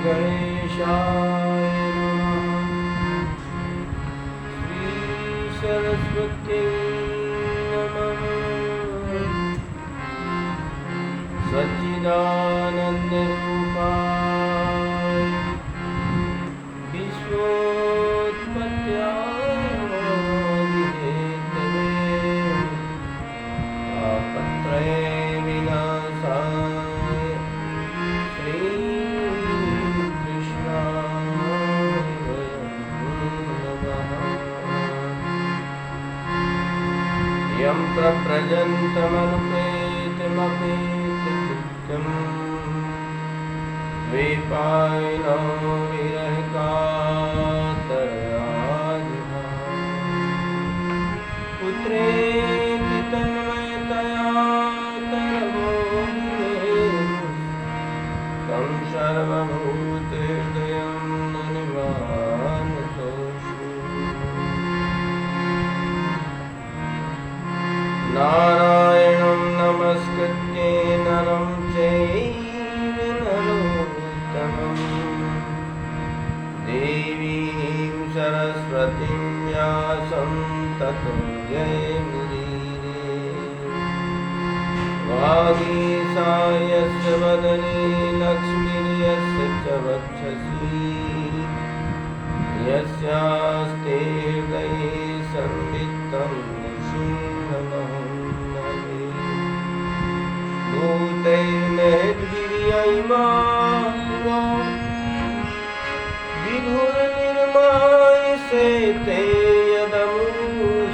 गणेशाय नमः। श्री सरस्वती नमः। सच्चिदानंद रूपाय विश्वोत्पत्त्यादिहेतवे तापत्रय विनाशाय श्रीकृष्णाय नमः। यं प्रव्रजन्तमनुपेतमपेतकृत्यं द्वैपायनो विरहकातराजिहा पुत्रेति तन्मयतया तरवोऽग्निरेव तं सर्वभूतहृदयं ननिमानतोषु। नारायणं नमस्कृत्य नरं चैव नरोत्तमं देवीं सरस्वतीं व्यासं ततो जयमुदीरये। वागीशायस्य वदने लक्ष्मीर्यस्य च वक्षसि यस्यास्ते हृदये संवित्तं नृसिंहमहं नमे। भूतैर्महद्भिर्यैमानो विधुर्निर्मायसे ते यदमुषुपुरुषः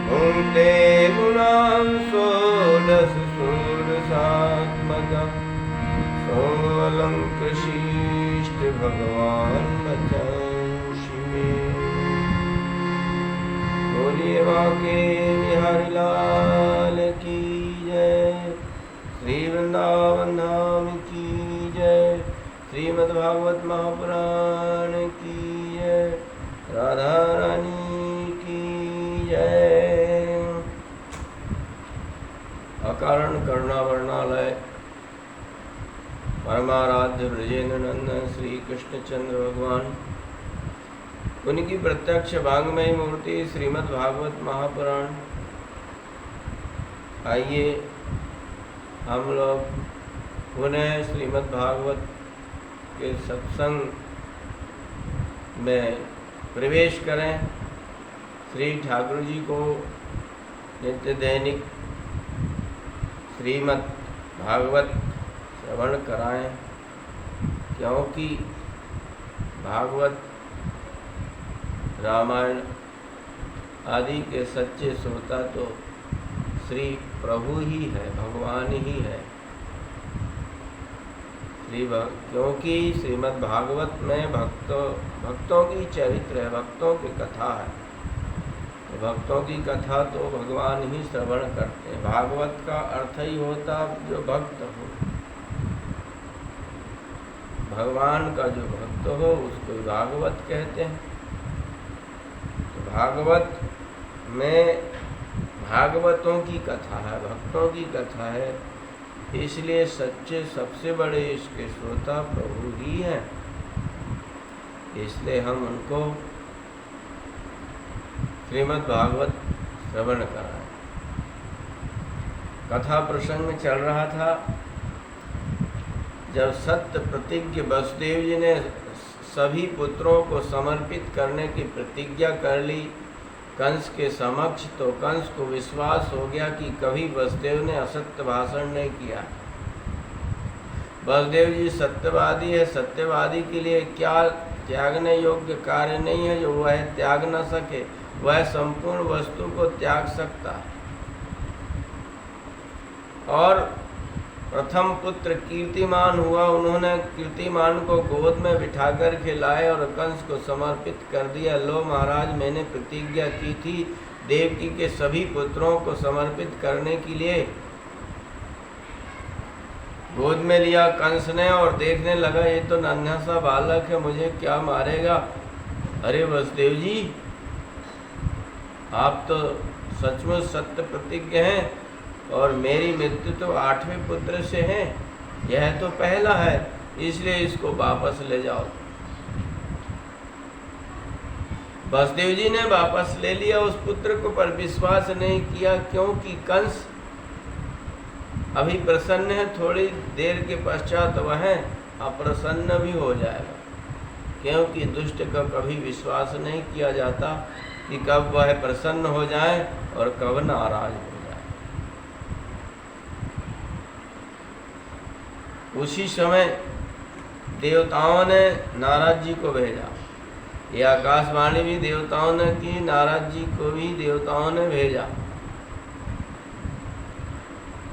भुङ्क्ते गुणान् षोडश षोडशात्मकः सोऽलङ्कृशिष्ट भगवान् वचंसि मे। बोलिए बांके बिहारी लाल की जय। श्री वृंदावन धाम की जय। श्रीमद्भागवत महापुराण की जय। राधा रानी की जय। अकारण करुणावर्णालय परमाराध्य ब्रजेंद्र नंदन श्री कृष्णचंद्र भगवान, उनकी प्रत्यक्ष भांगमयी मूर्ति श्रीमद् भागवत महापुराण। आइए हम लोग पुनः श्रीमद् भागवत के सत्संग में प्रवेश करें। श्री ठाकुर जी को नित्य दैनिक श्रीमद् भागवत श्रवण कराएं, क्योंकि भागवत रामायण आदि के सच्चे श्रोता तो श्री प्रभु ही है, भगवान ही है। क्योंकि श्रीमद् भागवत में भक्तों की चरित्र है, भक्तों की कथा है। तो भक्तों की कथा तो भगवान ही श्रवण करते हैं। भागवत का अर्थ ही होता जो भक्त हो, भगवान का जो भक्त हो उसको भागवत कहते हैं। तो भागवत में भागवतों की कथा है, भक्तों की कथा है, इसलिए सच्चे सबसे बड़े इसके श्रोता प्रभु ही हैं। इसलिए हम उनको श्रीमद् भागवत श्रवण कराएं। कथा प्रसंग चल रहा था जब सत्य प्रतिज्ञ वसुदेव जी ने सभी पुत्रों को समर्पित करने की प्रतिज्ञा कर ली कंस के समक्ष, तो कंस को विश्वास हो गया कि कभी वसुदेव ने असत्य भाषण नहीं किया। वसुदेव जी सत्यवादी है, सत्यवादी के लिए क्या त्यागने योग्य कार्य नहीं है जो वह त्याग न सके। वह संपूर्ण वस्तु को त्याग सकता है। और प्रथम पुत्र कीर्तिमान हुआ, उन्होंने कीर्तिमान को गोद में बिठाकर खिलाए और कंस को समर्पित कर दिया। लो महाराज, मैंने प्रतिज्ञा की थी देवकी के सभी पुत्रों को समर्पित करने के लिए। गोद में लिया कंस ने और देखने लगा ये तो नन्हा सा बालक है, मुझे क्या मारेगा। अरे वसुदेव जी, आप तो सचमुच सत्य प्रतिज्ञ हैं और मेरी मृत्यु तो 8वें पुत्र से है, यह तो पहला है, इसलिए इसको वापस ले जाओ। वसुदेव जी ने वापस ले लिया उस पुत्र को, पर विश्वास नहीं किया, क्योंकि कंस अभी प्रसन्न है, थोड़ी देर के पश्चात वह अप्रसन्न भी हो जाएगा, क्योंकि दुष्ट का कभी विश्वास नहीं किया जाता कि कब वह प्रसन्न हो जाए और कब नाराज हो जाए। उसी समय देवताओं ने नारद जी को भेजा। ये आकाशवाणी भी देवताओं ने की, नारद जी को भी देवताओं ने भेजा।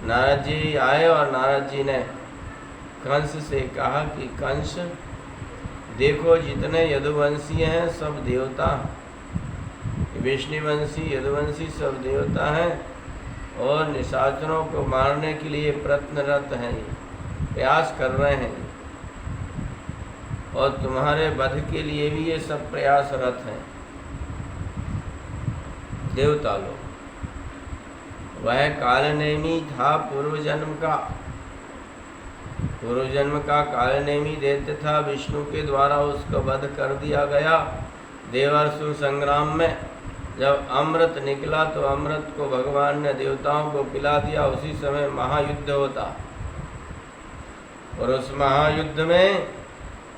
नारद जी आए और नारद जी ने कंस से कहा कि कंस देखो, जितने यदुवंशी हैं सब देवता, विष्णुवंशी यदुवंशी सब देवता हैं और निशाचरों को मारने के लिए प्रयत्नरत हैं, प्रयास कर रहे हैं, और तुम्हारे वध के लिए भी ये सब प्रयासरत हैं देवता लोग। वह कालनेमी था पूर्व जन्म का कालनेमी दैत्य था, विष्णु के द्वारा उसका वध कर दिया गया। देवासुर संग्राम में जब अमृत निकला तो अमृत को भगवान ने देवताओं को पिला दिया। उसी समय महायुद्ध होता और उस महायुद्ध में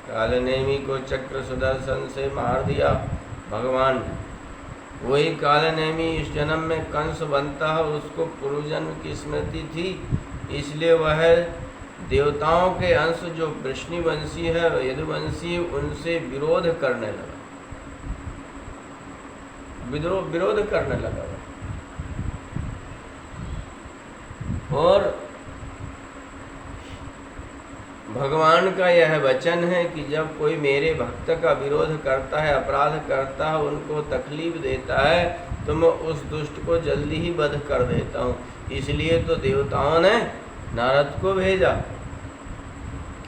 कालनेमी को चक्र सुदर्शन से मार दिया भगवान। वही कालनेमी इस जन्म में कंस बनता है, उसको पूर्व जन्म की स्मृति थी, इसलिए वह देवताओं के अंश जो वृष्णिवंशी है, यदुवंशी, उनसे विरोध करने लगा, विरोध करने लगा। और भगवान का यह वचन है कि जब कोई मेरे भक्त का विरोध करता है, अपराध करता है, उनको तकलीफ देता है, तो मैं उस दुष्ट को जल्दी ही वध कर देता हूँ। इसलिए तो देवताओं ने नारद को भेजा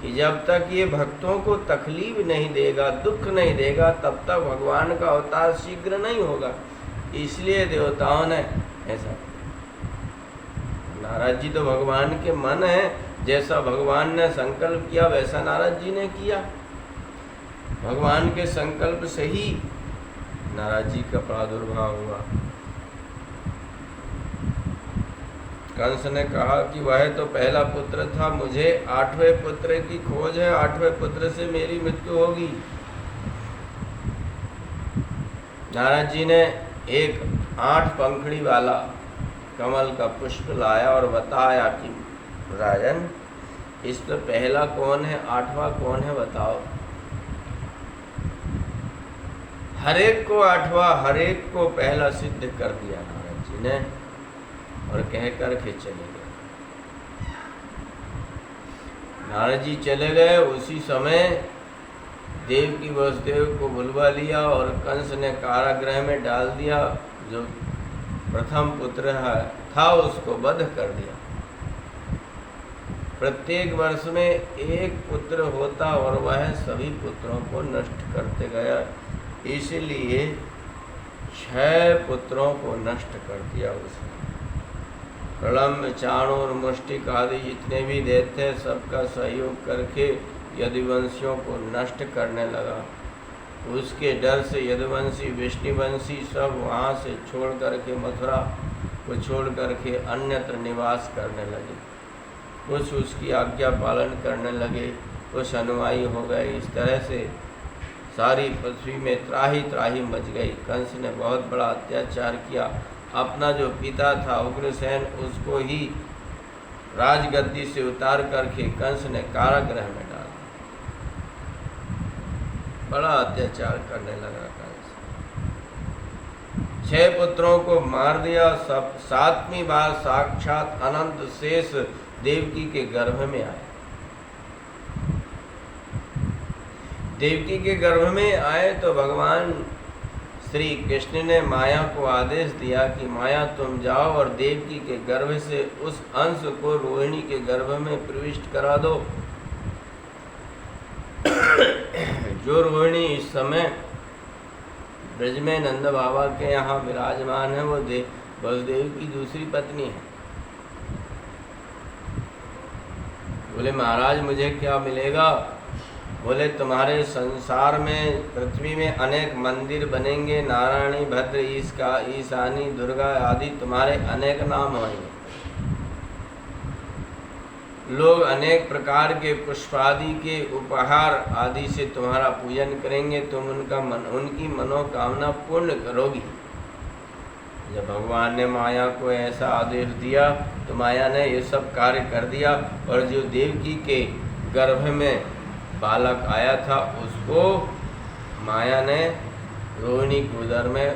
कि जब तक ये भक्तों को तकलीफ नहीं देगा, दुख नहीं देगा, तब तक भगवान का अवतार शीघ्र नहीं होगा। इसलिए देवताओं ने ऐसा, नारद जी तो भगवान के मन है, जैसा भगवान ने संकल्प किया वैसा नारद जी ने किया। भगवान के संकल्प से ही नारद जी का प्रादुर्भाव हुआ। कंस ने कहा कि वह तो पहला पुत्र था, मुझे 8वें पुत्र की खोज है, 8वें पुत्र से मेरी मृत्यु होगी। नारद जी ने एक 8 पंखड़ी वाला कमल का पुष्प लाया और बताया कि राजन, इसमें पहला कौन है, 8वां कौन है, बताओ। हरेक को 8वां, हरेक को पहला सिद्ध कर दिया नारद जी ने और कहकर के चले गए। नारद जी चले गए। उसी समय देवकी वसुदेव को बुलवा लिया और कंस ने कारागृह में डाल दिया। जो प्रथम पुत्र था उसको वध कर दिया। प्रत्येक वर्ष में एक पुत्र होता और वह सभी पुत्रों को नष्ट करते गया, इसलिए 6 पुत्रों को नष्ट कर दिया उसने। प्रलम्ब, चाणूर, मुष्टिक आदि जितने भी दैत्य सबका सहयोग करके यदुवंशियों को नष्ट करने लगा। उसके डर से यदुवंशी, विष्णुवंशी सब वहाँ से छोड़ करके मथुरा को छोड़ करके अन्यत्र निवास करने लगे। कुछ उसकी आज्ञा पालन करने लगे, कुछ अनुयायी हो गए। इस तरह से सारी पृथ्वी में त्राही त्राही मच गई। कंस ने बहुत बड़ा अत्याचार किया। अपना जो पिता था उग्रसेन, उसको ही राजगद्दी से उतार करके कंस ने कारागृह में डाल दिया। बड़ा अत्याचार करने लगा कंस। 6 पुत्रों को मार दिया। सब 7वीं बार साक्षात अनंत शेष देवकी के गर्भ में आए। देवकी के गर्भ में आए तो भगवान श्री कृष्ण ने माया को आदेश दिया कि माया तुम जाओ और देवकी के गर्भ से उस अंश को रोहिणी के गर्भ में प्रविष्ट करा दो। जो रोहिणी इस समय ब्रज में नंद बाबा के यहाँ विराजमान है, वो वसुदेव की दूसरी पत्नी है। बोले महाराज मुझे क्या मिलेगा? बोले तुम्हारे संसार में, पृथ्वी में अनेक मंदिर बनेंगे, नारायणी, भद्र, ईशानी, दुर्गा आदि तुम्हारे अनेक नाम होंगे। लोग अनेक प्रकार के पुष्पादि के उपहार आदि से तुम्हारा पूजन करेंगे, तुम उनकी मनोकामना पूर्ण करोगी। जब भगवान ने माया को ऐसा आदेश दिया तो माया ने ये सब कार्य कर दिया, और जो देवकी के गर्भ में बालक आया था उसको माया ने रोहिणी के उदर में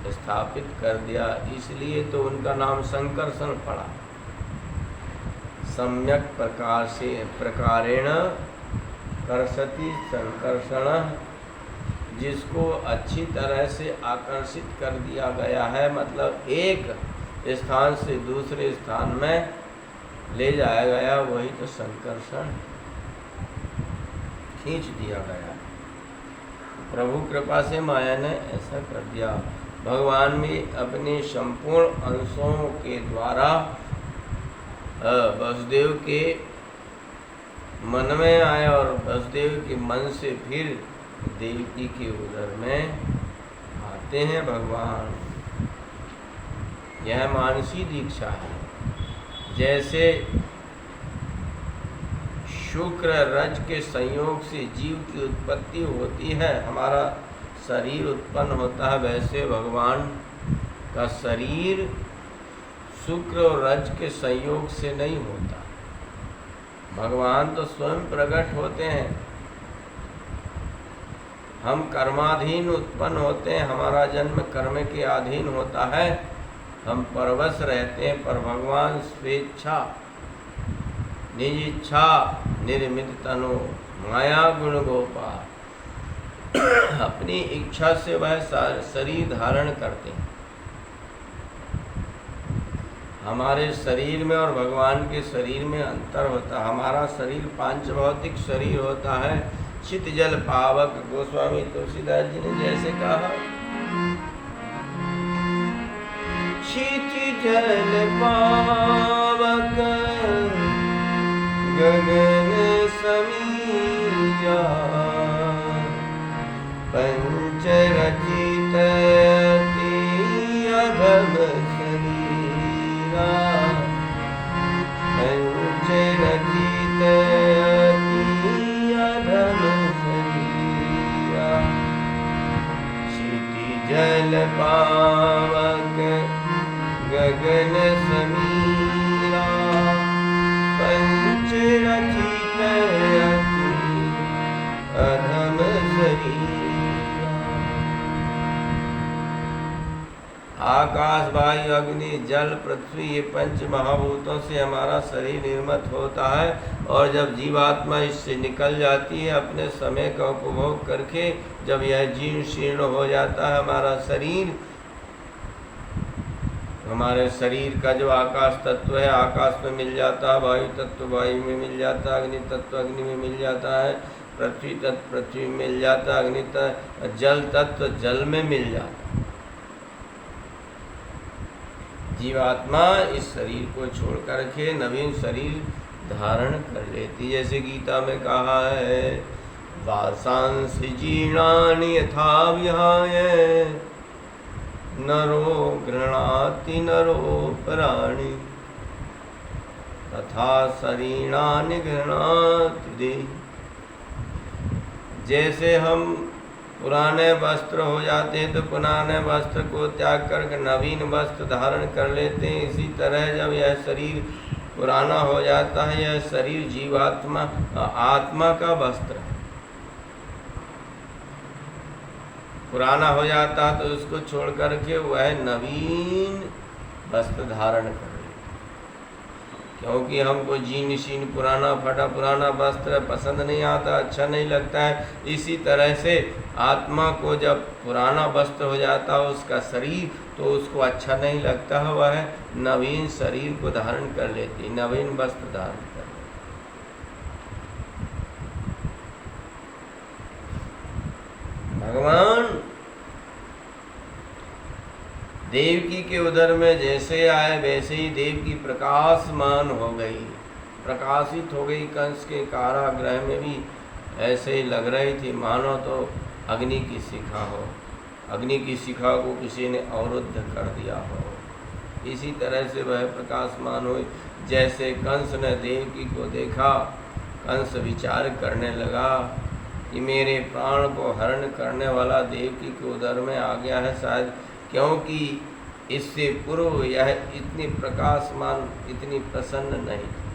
स्थापित कर दिया। इसलिए तो उनका नाम संकर्षण पड़ा। सम्यक प्रकार से प्रकारेण कर्षति संकर्षण, जिसको अच्छी तरह से आकर्षित कर दिया गया है, मतलब एक स्थान से दूसरे स्थान में ले जाया गया, वही तो संकर्षण, खींच दिया गया। प्रभु कृपा से माया ने ऐसा कर दिया। भगवान भी अपने संपूर्ण अंशों के द्वारा वसुदेव के मन में आए, और वसुदेव के मन से फिर देवकी के उदर में आते हैं भगवान। यह मानसी दीक्षा है। जैसे शुक्र रज के संयोग से जीव की उत्पत्ति होती है, हमारा शरीर उत्पन्न होता है, वैसे भगवान का शरीर शुक्र और रज के संयोग से नहीं होता। भगवान तो स्वयं प्रकट होते हैं। हम कर्माधीन उत्पन्न होते हैं, हमारा जन्म कर्म के अधीन होता है, हम परवश रहते हैं, पर भगवान स्वेच्छा निज इच्छा निर्मित तनु माया गुण गोपाल, अपनी इच्छा से वह शरीर धारण करते हैं। हमारे शरीर में और भगवान के शरीर में अंतर होता है। हमारा शरीर पांच भौतिक शरीर होता है। चित जल पावक, गोस्वामी तुलसीदास जी ने जैसे कहा, चित जल पावक गगन समीरा, पंच रचित अधम शरीरा, पंच रचित अधम शरीरा, क्षिति जल पावक गगन समीरा, पंच रचित अधम शरीरा। आकाश, वायु, अग्नि, जल, पृथ्वी, ये पंच महाभूतों से हमारा शरीर निर्मित होता है। और जब जीवात्मा इससे निकल जाती है अपने समय का उपभोग करके, जब यह जीर्ण शीर्ण हो जाता है हमारा शरीर, हमारे शरीर का जो आकाश तत्व है आकाश में मिल जाता है, वायु तत्व वायु में मिल जाता है, अग्नि तत्व अग्नि में मिल जाता है, पृथ्वी तत्व पृथ्वी में मिल जाता है, अग्नि तत्व जल तत्व जल में मिल जाता है। जीवात्मा इस शरीर को छोड़ करके नवीन शरीर धारण कर लेती। जैसे गीता में कहा है, वासांस जीर्णानि यथा विहाय नरो गृह्णाति नरो प्राणि तथा शरीराणि गृह्णाति देहि। जैसे हम पुराने वस्त्र हो जाते हैं तो पुराने वस्त्र को त्याग कर नवीन वस्त्र धारण कर लेते हैं, इसी तरह जब यह शरीर पुराना हो जाता है, यह शरीर जीवात्मा आत्मा का वस्त्र है, पुराना हो जाता है तो उसको छोड़ करके वह नवीन वस्त्र धारण कर ले। क्योंकि हमको जीर्ण शीर्ण पुराना फटा पुराना वस्त्र पसंद नहीं आता, अच्छा नहीं लगता है। इसी तरह से आत्मा को जब पुराना वस्त्र हो जाता है उसका शरीर, तो उसको अच्छा नहीं लगता है, वह नवीन शरीर को धारण कर लेती, नवीन वस्त्र धारण कर लेती। भगवान देवकी के उदर में जैसे आए वैसे ही देवकी प्रकाशमान हो गई। प्रकाशित हो गई। कंस के कारागृह में भी ऐसे ही लग रही थी मानो तो अग्नि की शिखा हो, अग्नि की शिखा को किसी ने अवरुद्ध कर दिया हो। इसी तरह से वह प्रकाशमान हुई। जैसे कंस ने देवकी को देखा, कंस विचार करने लगा कि मेरे प्राण को हरण करने वाला देवकी के उदर में आ गया है शायद, क्योंकि इससे पूर्व यह इतनी प्रकाशमान, इतनी प्रसन्न नहीं थी।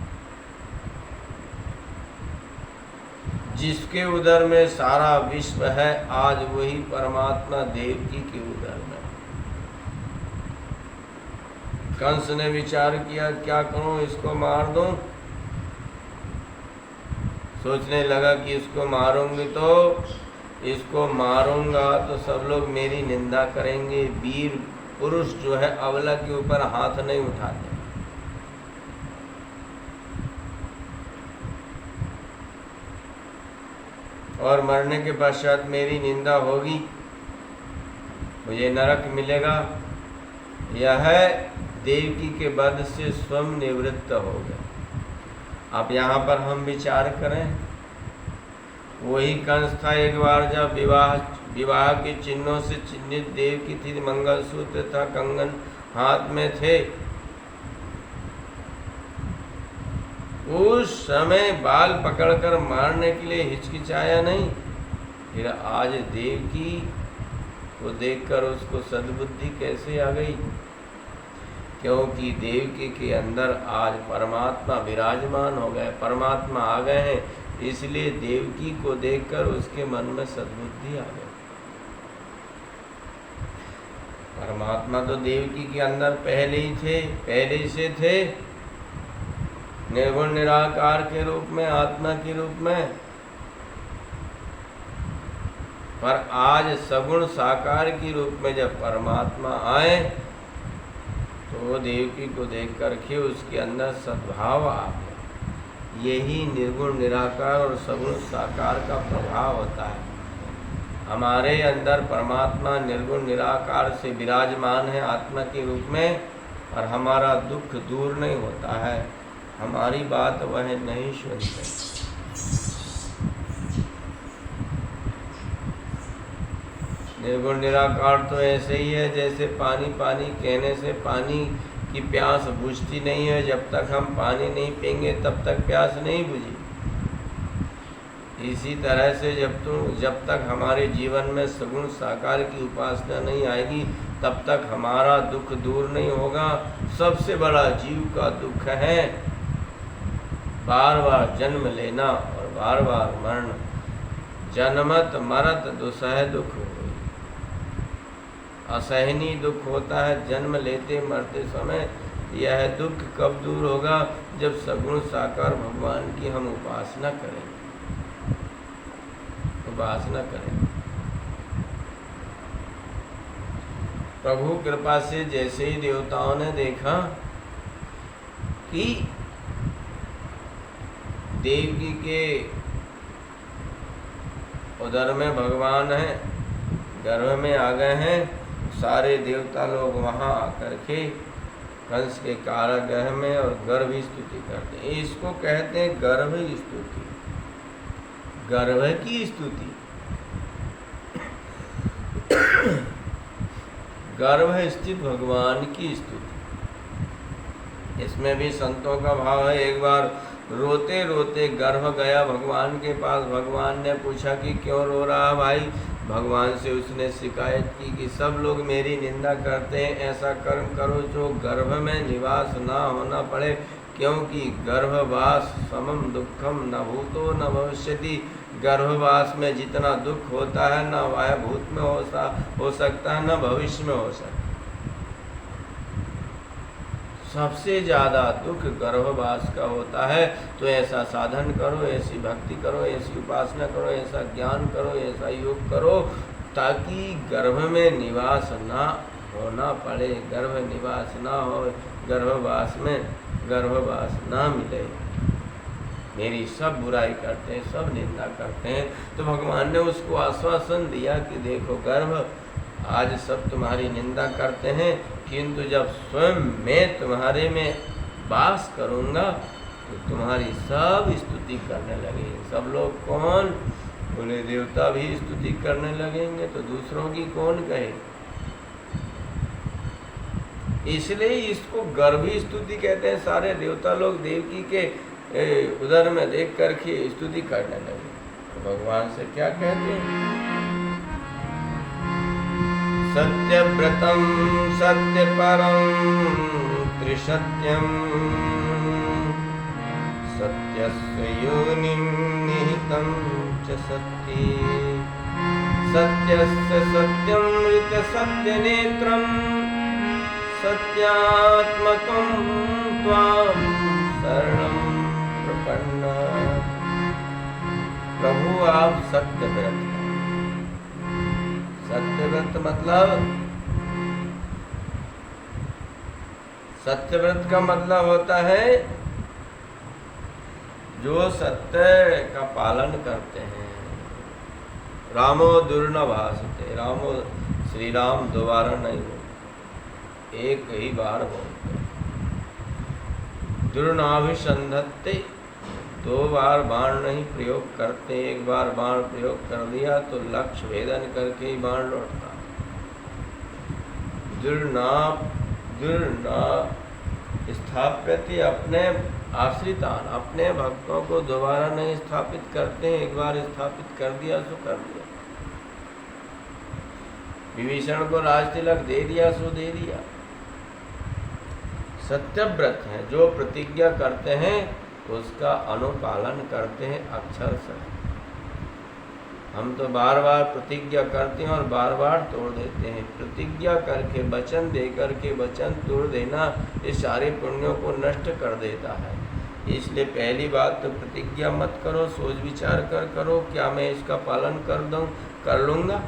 जिसके उदर में सारा विश्व है, आज वही परमात्मा देवकी के उदर में। कंस ने विचार किया क्या करूं, इसको मार दूं। सोचने लगा कि इसको मारूंगी तो इसको मारूंगा तो सब लोग मेरी निंदा करेंगे। वीर पुरुष जो है अबला के ऊपर हाथ नहीं उठाते। और मरने के पश्चात मेरी निंदा होगी, मुझे नरक मिलेगा। यह देवकी के वध से स्वयं निवृत्त हो गया। अब यहाँ पर हम विचार करें, वही कंस था एक बार जब विवाह के चिन्हों से चिन्हित देवकी थी, मंगलसूत्र था, कंगन हाथ में थे। उस समय बाल पकड़कर मारने के लिए हिचकिचाया नहीं। फिर आज देवकी को देखकर उसको सद्बुद्धि कैसे आ गई? क्योंकि देवकी के अंदर आज परमात्मा विराजमान हो गए, परमात्मा आ गए हैं, इसलिए देवकी को देखकर उसके मन में सद्बुद्धि आ गई। परमात्मा तो देवकी के अंदर पहले ही थे, पहले से थे, निर्गुण निराकार के रूप में, आत्मा के रूप में। पर आज सगुण साकार के रूप में जब परमात्मा आए तो देवकी को देख कर के उसके अंदर सद्भाव आ गया। यही निर्गुण निराकार और सगुण साकार का प्रभाव होता है। हमारे अंदर परमात्मा निर्गुण निराकार से विराजमान है आत्मा के रूप में, और हमारा दुख दूर नहीं होता है, हमारी बात वह नहीं सुनते। निर्गुण निराकार तो ऐसे ही है जैसे पानी पानी कहने से पानी की प्यास बुझती नहीं है। जब तक हम पानी नहीं पिएंगे तब तक प्यास नहीं बुझी। इसी तरह से जब तक हमारे जीवन में सगुण साकार की उपासना नहीं आएगी तब तक हमारा दुख दूर नहीं होगा। सबसे बड़ा जीव का दुख है बार बार जन्म लेना और बार बार मरना। जन्मत मरत दुसह दुख हो, असहनीय दुख होता है जन्म लेते मरते समय। यह दुख कब दूर होगा? जब सगुण साकार भगवान की हम उपासना करें, उपासना करें। प्रभु कृपा से जैसे ही देवताओं ने देखा कि देवकी के उदर में भगवान है, गर्भ में आ गए हैं, सारे देवता लोग वहाँ आकर के कंस के कारागृह में और गर्भ स्तुति करते हैं। इसको कहते हैं गर्भ स्तुति, गर्भ की स्तुति। गर्भ स्थित भगवान की स्तुति। इसमें भी संतों का भाव है। एक बार रोते रोते गर्भ गया भगवान के पास। भगवान ने पूछा कि क्यों रो रहा भाई? भगवान से उसने शिकायत की कि सब लोग मेरी निंदा करते हैं, ऐसा कर्म करो जो गर्भ में निवास ना होना पड़े, क्योंकि गर्भवास समम दुखम न भूतो न भविष्यति। गर्भवास में जितना दुख होता है न वह भूत में हो सकता है न भविष्य में हो सकता है। सबसे ज़्यादा दुख गर्भवास का होता है। तो ऐसा साधन करो, ऐसी भक्ति करो, ऐसी उपासना करो, ऐसा ज्ञान करो, ऐसा योग करो ताकि गर्भ में निवास ना होना पड़े, गर्भ निवास ना हो, गर्भवास में गर्भवास ना मिले। मेरी सब बुराई करते हैं, सब निंदा करते हैं। तो भगवान ने उसको आश्वासन दिया कि देखो गर्भ, आज सब तुम्हारी निंदा करते हैं, किंतु जब स्वयं मैं तुम्हारे में वास करूँगा तो तुम्हारी सब स्तुति करने लगेंगे। सब लोग कौन? बोले देवता भी स्तुति करने लगेंगे तो दूसरों की कौन कहे। इसलिए इसको गर्भी स्तुति कहते हैं। सारे देवता लोग देवकी के उदर में देख करके स्तुति करने लगे। तो भगवान से क्या कहते हैं? सत्यव्रतम सत्यपरम त्रिसत्यम सत्यस्य योनिं निहितं च सत्ये सत्यस्य सत्यमृत सत्यनेत्रं सत्यात्मकं त्वां शरणं प्रपन्ना। प्रभु आप सत्यव्रत हैं। सत्यव्रत मतलब, सत्यव्रत का मतलब होता है जो सत्य का पालन करते हैं। रामो दुर्नभाषते, रामो श्री राम दोबारा नहीं बोलते, एक ही बार बोलते। दुर्नाभिसंधत्ते, दो बार बाण नहीं प्रयोग करते। एक बार बाण प्रयोग कर दिया तो लक्ष्य भेदन करके ही बाण लौटता। दुर्ना स्थाप्यते, अपने आश्रितान, अपने भक्तों को दोबारा नहीं स्थापित करते हैं। एक बार स्थापित कर दिया सो कर दिया। विभीषण को राज तिलक दे दिया सो दे दिया। सत्यव्रत है, जो प्रतिज्ञा करते हैं उसका अनुपालन करते हैं अक्षर से। हम तो बार बार प्रतिज्ञा करते हैं और बार बार तोड़ देते हैं। प्रतिज्ञा करके वचन दे करके वचन तोड़ देना ये सारे पुण्यों को नष्ट कर देता है। इसलिए पहली बात तो प्रतिज्ञा मत करो, सोच विचार कर करो, क्या मैं इसका पालन कर लूँगा।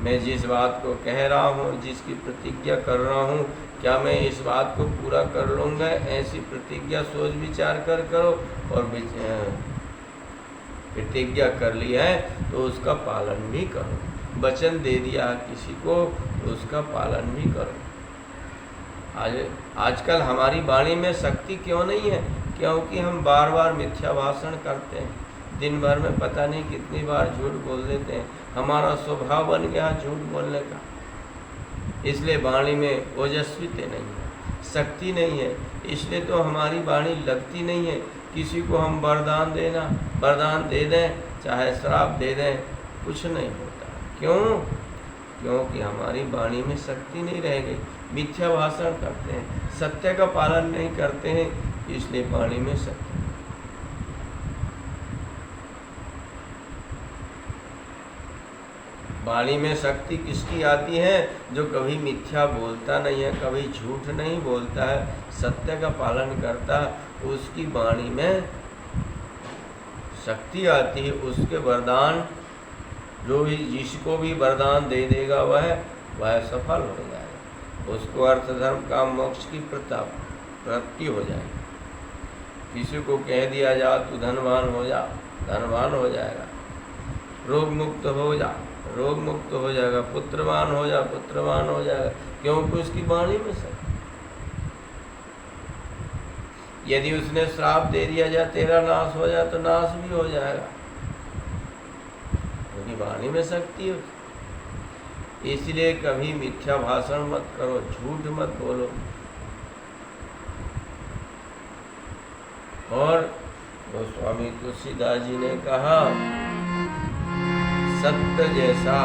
मैं जिस बात को कह रहा हूँ, जिसकी प्रतिज्ञा कर रहा हूँ, क्या मैं इस बात को पूरा कर लूँगा। ऐसी प्रतिज्ञा सोच विचार कर करो। और प्रतिज्ञा कर लिया है तो उसका पालन भी करो। वचन दे दिया किसी को तो उसका पालन भी करो। आजकल हमारी वाणी में शक्ति क्यों नहीं है? क्योंकि हम बार बार मिथ्या भाषण करते हैं। दिन भर में पता नहीं कितनी बार झूठ बोल देते हैं। हमारा स्वभाव बन गया झूठ बोलने का। इसलिए वाणी में ओजस्विता नहीं है, शक्ति नहीं है। इसलिए तो हमारी वाणी लगती नहीं है। किसी को हम वरदान दे दें, चाहे श्राप दे दें, कुछ नहीं होता। क्यों? क्योंकि हमारी वाणी में शक्ति नहीं रह गई। मिथ्या भाषण करते हैं, सत्य का पालन नहीं करते हैं, इसलिए वाणी में शक्ति। वाणी में शक्ति किसकी आती है? जो कभी मिथ्या बोलता नहीं है, कभी झूठ नहीं बोलता है, सत्य का पालन करता है, उसकी वाणी में शक्ति आती है। उसके वरदान, जो भी जिसको भी वरदान दे देगा वह सफल हो जाएगा। उसको अर्थ धर्म काम मोक्ष की प्राप्ति हो जाएगी। किसी को कह दिया जा तू धनवान हो जा, धनवान हो जाएगा। रोग मुक्त हो जा, रोग मुक्त हो जाएगा। पुत्रवान हो जा, पुत्रवान हो जाएगा। क्योंकि उसकी वाणी में शक्ति। यदि उसने श्राप दे दिया जा तेरा नाश हो जाए तो नाश भी हो जाएगा, क्योंकि वाणी में शक्ति है। इसलिए कभी मिथ्या भाषण मत करो, झूठ मत बोलो। और गोस्वामी तुलसीदास जी ने कहा, सत्य जैसा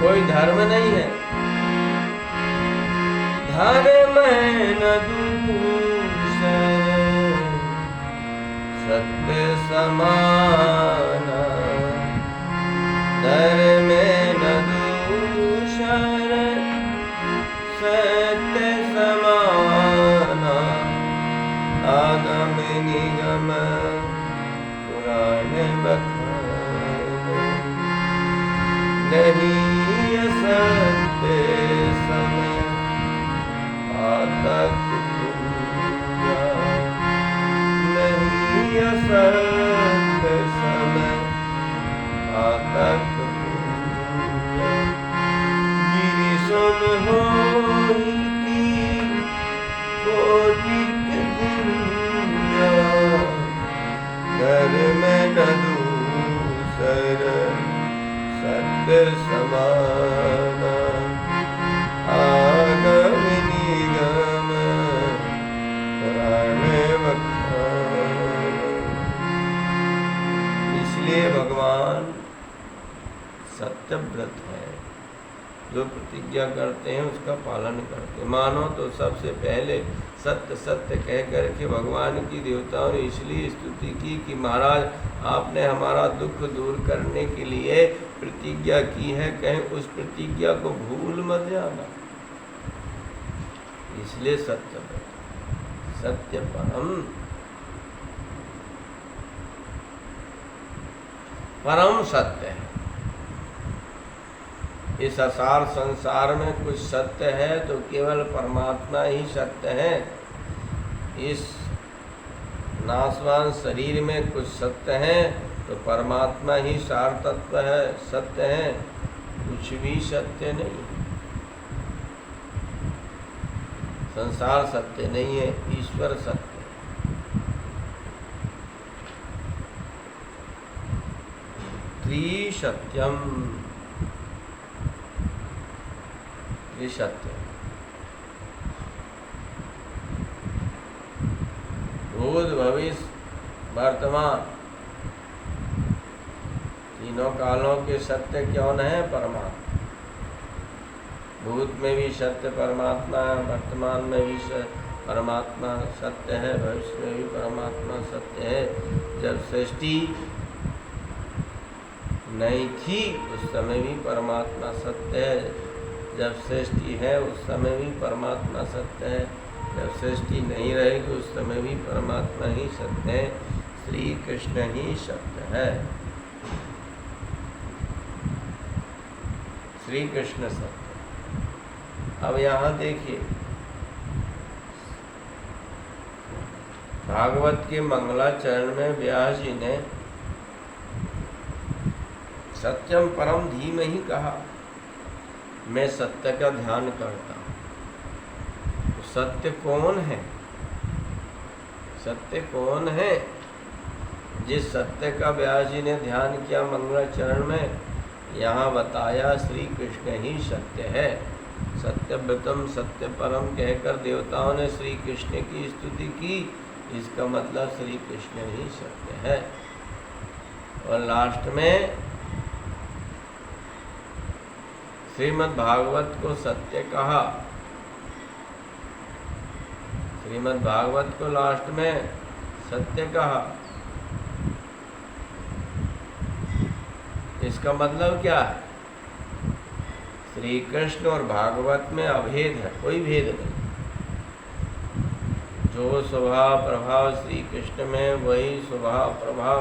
कोई धर्म नहीं है। धर्म न दूसर सत्य समान, धर्म न दूसर सत्य समान। आगम निगम पुराण बखान, नहीं सत्य समय आतक पूजा, नहीं सत्य समय आतक पूजा। गिरि सुन होई प्रतिज्ञा करते हैं उसका पालन करते हैं। मानो तो सबसे पहले सत्य सत्य कह करके भगवान की देवताओं ने इसलिए स्तुति की कि महाराज आपने हमारा दुख दूर करने के लिए प्रतिज्ञा की है, कहीं उस प्रतिज्ञा को भूल मत जाना, इसलिए सत्य सत्य परम सत्य है। इस असार संसार में कुछ सत्य है तो केवल परमात्मा ही सत्य है। इस नाशवान शरीर में कुछ सत्य है तो परमात्मा ही सार तत्व है, सत्य है, कुछ भी सत्य नहीं। संसार सत्य नहीं है, ईश्वर सत्य है। त्रिसत्यम, त्रिसत्य, भूत भविष्य वर्तमान, तीनों कालों के सत्य कौन है? परमात्मा। भूत में भी सत्य परमात्मा है, वर्तमान में भी परमात्मा सत्य है, भविष्य में भी परमात्मा सत्य है। जब सृष्टि नहीं थी उस समय भी परमात्मा सत्य है, जब सृष्टि है उस समय भी परमात्मा सत्य है, जब सृष्टि नहीं रहेगी उस समय भी परमात्मा ही सत्य है। श्री कृष्ण ही सत्य है, श्री कृष्ण सत्य। अब यहाँ देखिए भागवत के मंगलाचरण में व्यास जी ने सत्यम परम धीमहि कहा, मैं सत्य का ध्यान करता हूँ। तो सत्य कौन है? सत्य कौन है? जिस सत्य का व्यास जी ने ध्यान किया मंगलाचरण में, यहाँ बताया श्री कृष्ण ही सत्य है। सत्यव्रतम सत्य परम कहकर देवताओं ने श्री कृष्ण की स्तुति की, इसका मतलब श्री कृष्ण ही सत्य है। और लास्ट में श्रीमद् भागवत को सत्य कहा। श्रीमद् भागवत को लास्ट में सत्य कहा। इसका मतलब क्या है? श्री कृष्ण और भागवत में अभेद है, कोई भेद नहीं। जो स्वभाव प्रभाव श्री कृष्ण में वही स्वभाव प्रभाव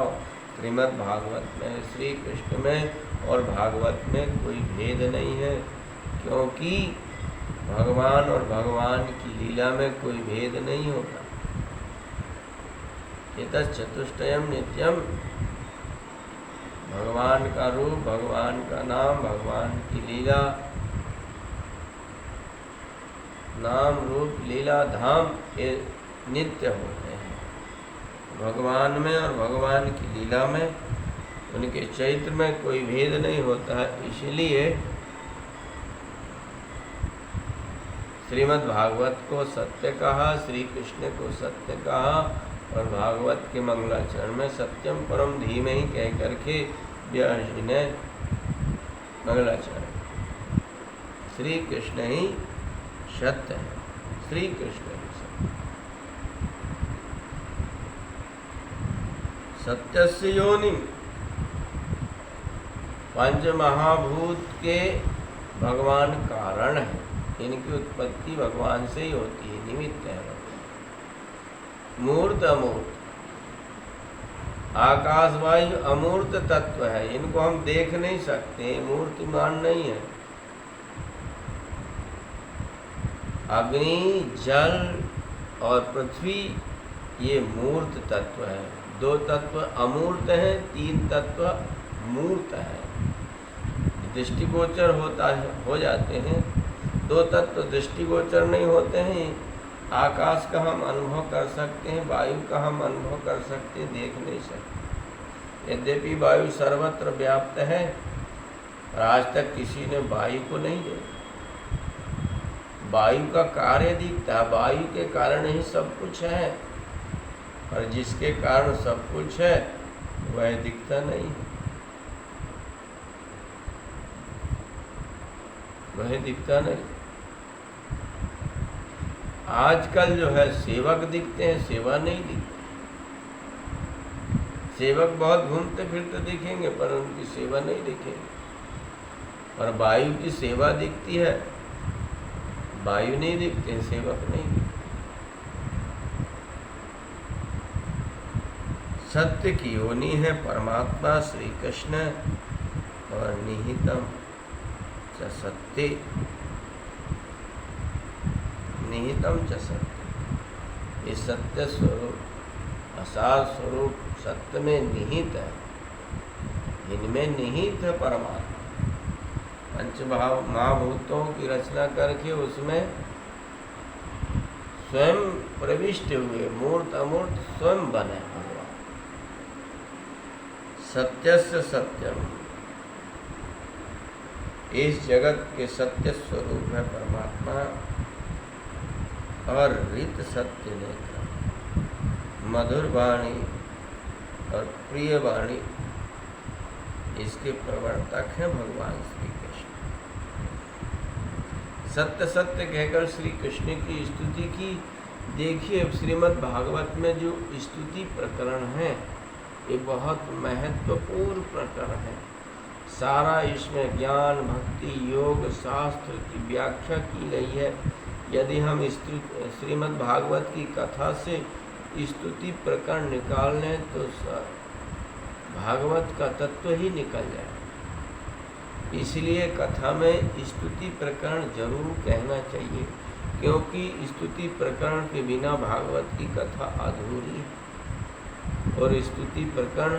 श्रीमद् भागवत में। श्री कृष्ण में और भागवत में कोई भेद नहीं है, क्योंकि भगवान और भगवान की लीला में कोई भेद नहीं होता। एतत् चतुष्टयम नित्यम, भगवान का रूप, भगवान का नाम, भगवान की लीला, नाम रूप लीला धाम ये नित्य होते हैं। भगवान में और भगवान की लीला में, उनके चरित्र में कोई भेद नहीं होता है। इसलिए श्रीमद् भागवत को सत्य कहा, श्री कृष्ण को सत्य कहा, और भागवत के मंगलाचरण में सत्यम परम धीमहि कह करके व्यास जी ने मंगलाचरण। श्री कृष्ण ही सत्य है, श्री कृष्ण ही सत्य। सत्यस्य योनि, पंच महाभूत के भगवान कारण है, इनकी उत्पत्ति भगवान से ही होती है, निमित्त है। मूर्त अमूर्त, आकाश वायु अमूर्त तत्व है, इनको हम देख नहीं सकते, मूर्तिमान नहीं है। अग्नि, जल और पृथ्वी ये मूर्त तत्व है। दो तत्व अमूर्त हैं, तीन तत्व मूर्त है, दृष्टिगोचर होता है, हो जाते हैं। दो तत्व दृष्टिगोचर नहीं होते हैं। आकाश का हम अनुभव कर सकते हैं, वायु का हम अनुभव कर सकते हैं, देख नहीं सकते। यद्यपि वायु सर्वत्र व्याप्त है, और आज तक किसी ने वायु को नहीं देखा। वायु का कार्य दिखता है, वायु के कारण ही सब कुछ है, और जिसके कारण सब कुछ है वह दिखता नहीं है। वह दिखता नहीं। आजकल जो है सेवक दिखते हैं, सेवा नहीं दिखती। सेवक बहुत घूमते फिरते दिखेंगे पर उनकी सेवा नहीं दिखेगी। और वायु की सेवा दिखती है, वायु नहीं दिखते, सेवक नहीं दिखते। सत्य की योनि है परमात्मा श्री कृष्ण और निहितम च सत्य, निहितम च सत्य। इस सत्य स्वरूप असार स्वरूप सत्य में निहित है, इनमें निहित है परमात्मा। पंचभाव महाभूतों की रचना करके उसमें स्वयं प्रविष्ट हुए, मूर्त अमूर्त स्वयं बने भगवान। सत्यस्य सत्यम, इस जगत के सत्य स्वरूप है परमात्मा। और रित सत्य नेत्र, मधुर वाणी और प्रिय वाणी, इसके प्रवर्तक हैं भगवान श्री कृष्ण। सत्य सत्य कहकर श्री कृष्ण की स्तुति की। देखिए श्रीमद् भागवत में जो स्तुति प्रकरण है ये बहुत महत्वपूर्ण प्रकरण है। सारा इसमें ज्ञान भक्ति योग शास्त्र की व्याख्या की गई है। यदि हम श्रीमद् भागवत की कथा से स्तुति प्रकरण निकाल लें तो भागवत का तत्व ही निकल जाए। इसलिए कथा में स्तुति प्रकरण जरूर कहना चाहिए, क्योंकि स्तुति प्रकरण के बिना भागवत की कथा अधूरी है। और स्तुति प्रकरण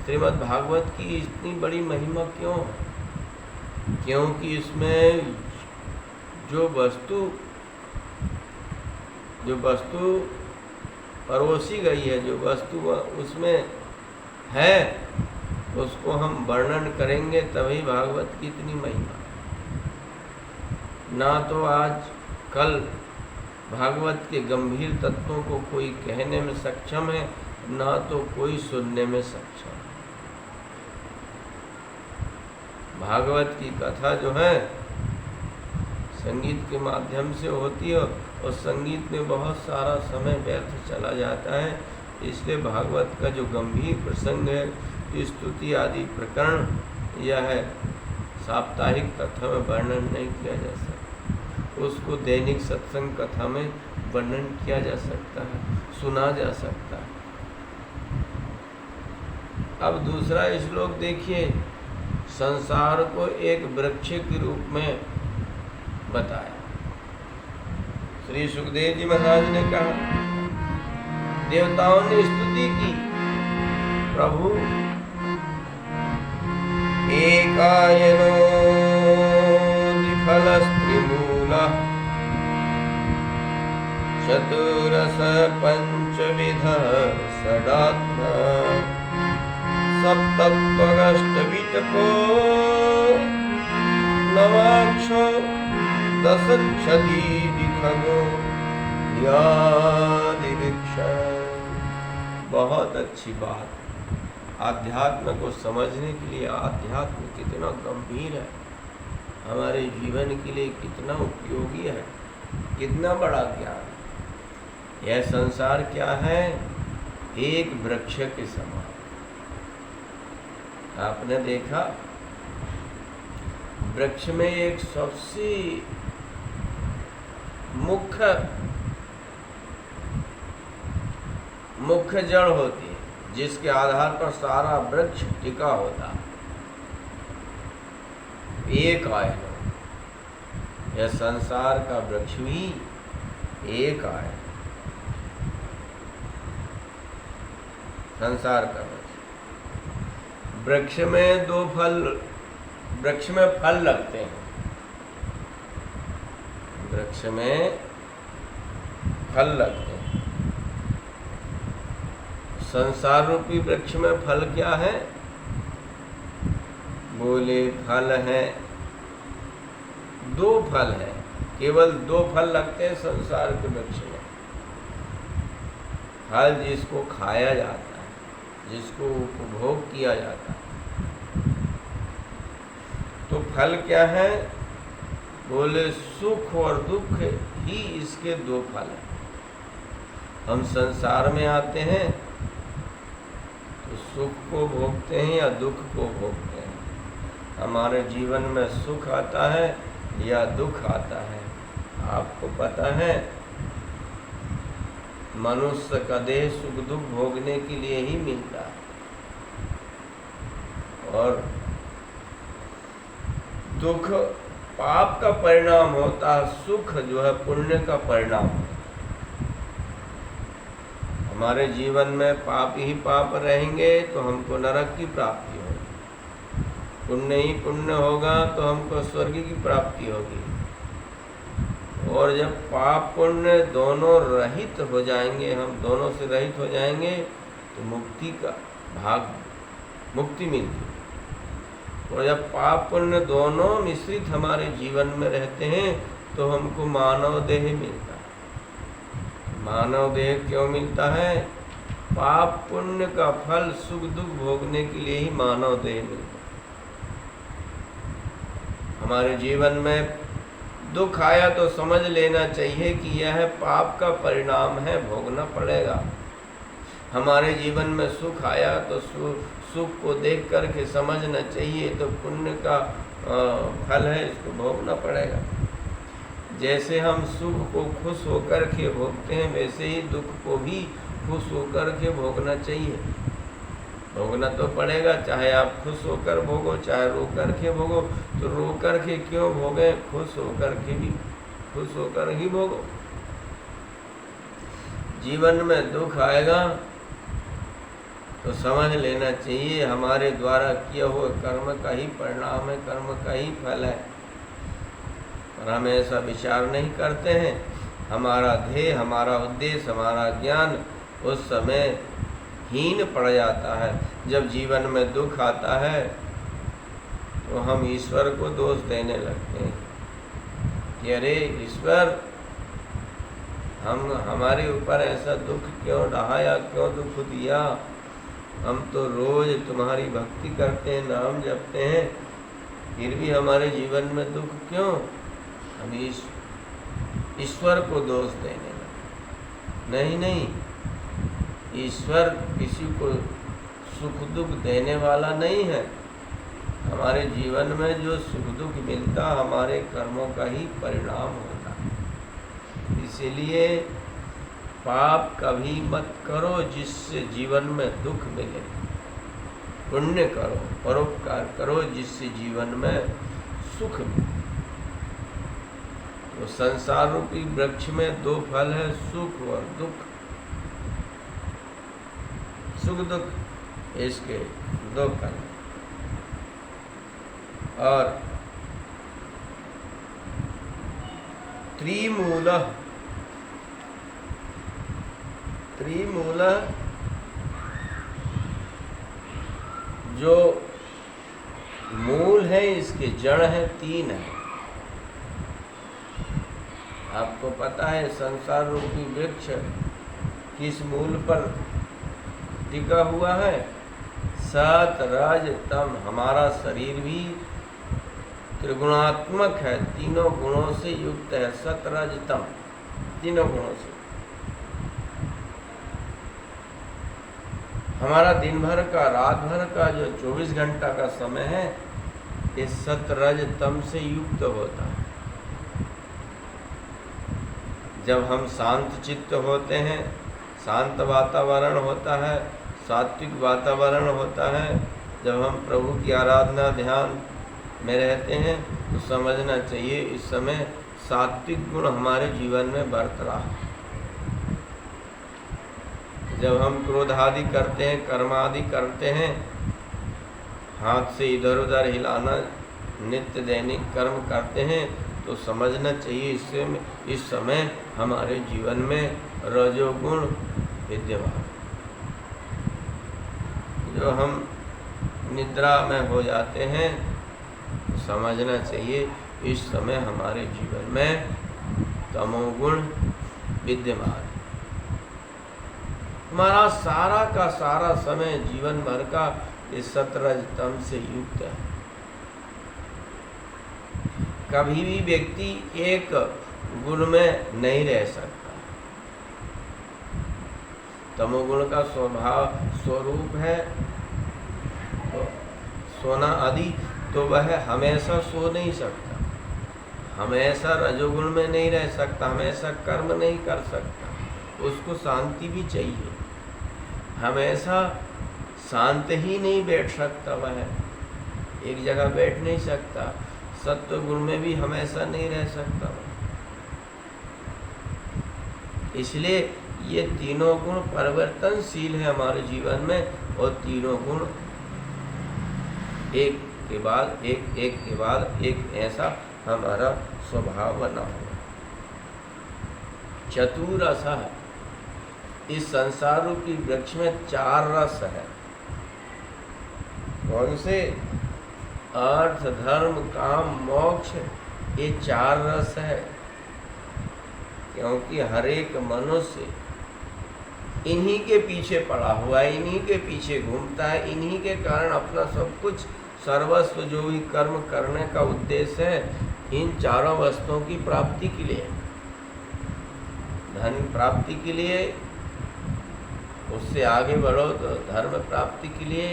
श्रीमद् भागवत की इतनी बड़ी महिमा क्यों है? क्योंकि इसमें जो वस्तु परोसी गई है, जो वस्तु उसमें है, उसको हम वर्णन करेंगे तभी भागवत की इतनी महिमा। ना तो आज कल भागवत के गंभीर तत्वों को कोई कहने में सक्षम है, ना तो कोई सुनने में सक्षम है। भागवत की कथा जो है संगीत के माध्यम से होती है और संगीत में बहुत सारा समय व्यर्थ चला जाता है। इसलिए भागवत का जो गंभीर प्रसंग है, स्तुति आदि प्रकरण, यह है साप्ताहिक कथा में वर्णन नहीं किया जा सकता। उसको दैनिक सत्संग कथा में वर्णन किया जा सकता है, सुना जा सकता है। अब दूसरा श्लोक देखिए, संसार को एक वृक्ष के रूप में बताया। श्री सुखदेव जी महाराज ने कहा, देवताओं ने स्तुति की, प्रभु एकायनो द्विफलस्त्रिमूलः चतुरस पंचविधः षडात्मा सप्तत्वगष्टविटको नवाक्षो दशच्छदीदिखगो यादिवीक्षा। बहुत अच्छी बात। आध्यात्म को समझने के लिए आध्यात्म कितना गंभीर है, हमारे जीवन के लिए कितना उपयोगी है, कितना बड़ा ज्ञान है। यह संसार क्या है? एक वृक्ष के समान। आपने देखा वृक्ष में एक सबसे मुख्य जड़ होती है, जिसके आधार पर सारा वृक्ष टिका होता है। एक आयन, यह संसार का वृक्ष भी एक आयन। संसार का वृक्ष में दो फल, वृक्ष में फल लगते हैं, वृक्ष में फल लगते हैं। संसार रूपी वृक्ष में फल क्या है? बोले फल है, दो फल है, केवल दो फल लगते हैं संसार के वृक्ष में। फल जिसको खाया जाता है, जिसको उपभोग किया जाता है। तो फल क्या है? बोले सुख और दुख ही इसके दो फल हैं। हम संसार में आते हैं तो सुख को भोगते हैं या दुख को भोगते हैं। हमारे जीवन में सुख आता है या दुख आता है। आपको पता है मनुष्य का देह सुख दुख भोगने के लिए ही मिलता है, और दुख पाप का परिणाम होता है, सुख जो है पुण्य का परिणाम है। हमारे जीवन में पाप ही पाप रहेंगे तो हमको नरक की प्राप्ति होगी, पुण्य ही पुण्य होगा तो हमको स्वर्ग की प्राप्ति होगी। और जब पाप पुण्य दोनों रहित हो जाएंगे, हम दोनों से रहित हो जाएंगे, तो मुक्ति का भाग, मुक्ति मिलती है। और जब पाप पुण्य दोनों मिश्रित हमारे जीवन में रहते हैं तो हमको मानव देह मिलता है। मानव देह क्यों मिलता है? पाप पुण्य का फल सुख दुख भोगने के लिए ही मानव देह मिलता है। हमारे जीवन में दुख आया तो समझ लेना चाहिए कि यह पाप का परिणाम है, भोगना पड़ेगा। हमारे जीवन में सुख आया तो सुख को देख करके समझना चाहिए तो पुण्य का फल है, इसको भोगना पड़ेगा। जैसे हम सुख को खुश होकर के भोगते हैं, वैसे ही दुख को भी खुश होकर के भोगना चाहिए। भोगना तो पड़ेगा, चाहे आप खुश होकर भोगो चाहे रो कर के भोगो। तो रो कर के क्यों भोगे, खुश होकर के भी खुश होकर ही भोगो। जीवन में दुख आएगा तो समझ लेना चाहिए हमारे द्वारा किया हुआ कर्म का ही परिणाम है, कर्म का ही फल है। और हम ऐसा विचार नहीं करते हैं। हमारा ध्येय, हमारा उद्देश्य, हमारा ज्ञान उस समय हीन पड़ जाता है। जब जीवन में दुख आता है तो हम ईश्वर को दोष देने लगते हैं कि अरे ईश्वर, हमारे ऊपर ऐसा दुख क्यों ढाया, क्यों दुख दिया? हम तो रोज तुम्हारी भक्ति करते हैं, नाम जपते हैं, फिर भी हमारे जीवन में दुख क्यों? हम ईश्वर को दोष देने लगे। नहीं, ईश्वर किसी को सुख दुख देने वाला नहीं है। हमारे जीवन में जो सुख दुख मिलता हमारे कर्मों का ही परिणाम होता है। इसीलिए पाप कभी मत करो जिससे जीवन में दुख मिले। पुण्य करो, परोपकार करो जिससे जीवन में सुख मिले। तो संसार रूपी वृक्ष में दो फल है, सुख और दुख। सुख दुख इसके दो फल। और त्रिमूल जो मूल है, इसके जड़ है, तीन है। आपको पता है संसार रूपी वृक्ष किस मूल पर टिका हुआ है? सत रज तम। हमारा शरीर भी त्रिगुणात्मक है, तीनों गुणों से युक्त है। सत रज तम, तीनों गुणों से। हमारा दिन भर का, रात भर का जो 24 घंटा का समय है, इस सत रज तम से युक्त होता है। जब हम शांत चित्त होते हैं, शांत वातावरण होता है, सात्विक वातावरण होता है, जब हम प्रभु की आराधना ध्यान में रहते हैं तो समझना चाहिए इस समय सात्विक गुण हमारे जीवन में बरत रहा है। जब हम क्रोध आदि करते हैं, कर्म आदि करते हैं, हाथ से इधर उधर हिलाना, नित्य दैनिक कर्म करते हैं, तो समझना चाहिए इस समय हमारे जीवन में रजोगुण विद्यमान। जो हम निद्रा में हो जाते हैं तो समझना चाहिए इस समय हमारे जीवन में तमोगुण विद्यमान। हमारा सारा का सारा समय जीवन भर का इस सतरज तम से युक्त है। कभी भी व्यक्ति एक गुण में नहीं रह सकता। तमोगुण का स्वरूप है तो सोना आदि, तो वह हमेशा सो नहीं सकता, हमेशा रजोगुण में नहीं रह सकता, हमेशा कर्म नहीं कर सकता, उसको शांति भी चाहिए। हमेशा शांत ही नहीं बैठ सकता, वह एक जगह बैठ नहीं सकता। सत्व गुण में भी हमेशा नहीं रह सकता। इसलिए ये तीनों गुण परिवर्तनशील है हमारे जीवन में, और तीनों गुण एक के बाद एक, एक के बाद एक, ऐसा हमारा स्वभाव बना हुआ। चतुरस है, इस संसार रूपी वृक्ष में 4 रस है। कौन से? अर्थ, धर्म, काम, मोक्ष, ये 4 रस है। क्योंकि हर एक मनुष्य इन्हीं के पीछे पड़ा हुआ है, इन्हीं के पीछे घूमता है, इन्हीं के कारण अपना सब कुछ सर्वस्व जो भी कर्म करने का उद्देश्य है इन चारों वस्तुओं की प्राप्ति के लिए। धन प्राप्ति के लिए, उससे आगे बढ़ो तो धर्म प्राप्ति के लिए,